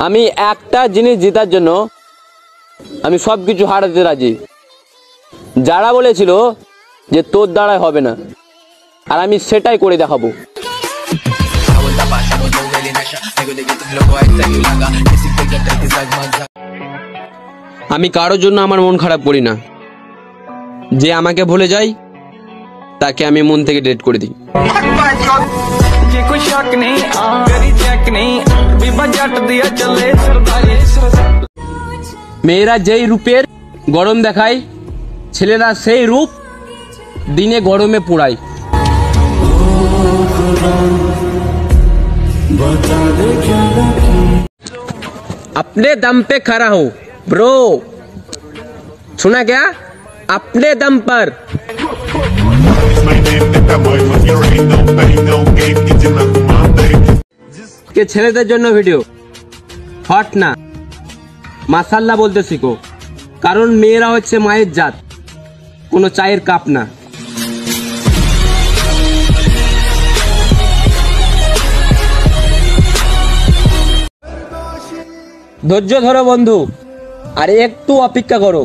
আমি একটা জিনিস জেতার জন্য আমি সবকিছু হারাতে রাজি। যারা বলেছিল যে তোর দ্বারাই হবে না, আর আমি সেটাই করে দেখাবো। আমি কারোর জন্য আমার মন খারাপ করি না। যে আমাকে ভুলে যায় তাকে আমি মন থেকে ডিলিট করে দিই। মেয়েরা যেই রূপের গরম দেখায়, ছেলেরা সেই রূপ দিনে গরমে পোড়ায়। अपने दम पे खड़ा हो ब्रो, सुना क्या? अपने दम पर। के ছেলেদের জন্য ভিডিও হট না, মাশাআল্লাহ বলতে শিখো, কারণ মেয়েরা হচ্ছে মায়ের জাত, কোনো চায়ের কাপ না। ধৈর্য ধরো বন্ধু, আর একটু অপেক্ষা করো,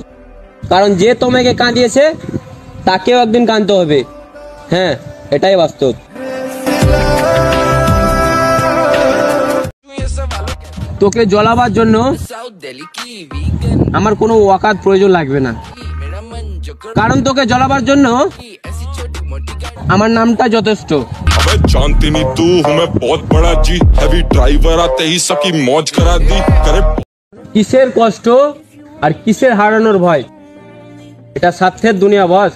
কারণ যে তোমাকে কাঁদিয়েছে তাকেও একদিন কাঁদতে হবে। হ্যাঁ, এটাই বাস্তব। তোকে জ্বলাবার জন্য আমার কোনো ওয়াকাত প্রয়োজন লাগবে না, কারণ তোকে জ্বলাবার জন্য আমার নামটা যথেষ্ট। जानती नहीं तू हूँ मैं बहुत बड़ा जी, हैवी ड्राइवर आते ही सबकी मौज करा दी करे। কিসের কষ্ট আর কিসের হারানোর ভয়, এটা স্বার্থের দুনিয়া বস,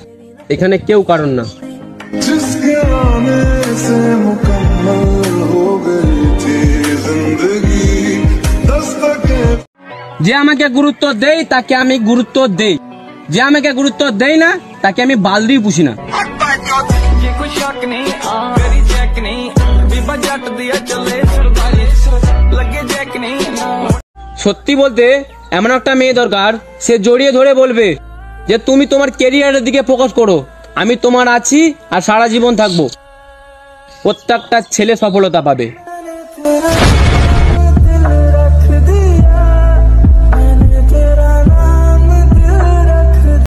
এখানে কেউ কারণ না। যে আমাকে গুরুত্ব দেয় তাকে আমি গুরুত্ব দেই, যে আমাকে গুরুত্ব দেয় না তাকে আমি বালদি পুষি না। সত্যি বলতে এমন একটা মেয়ে দরকার, সে জড়িয়ে ধরে বলবে যে তুমি তোমার ক্যারিয়ারের দিকে ফোকাস করো, আমি তোমার আছি আর সারা জীবন থাকবো। প্রত্যেকটা ছেলে সফলতা পাবে।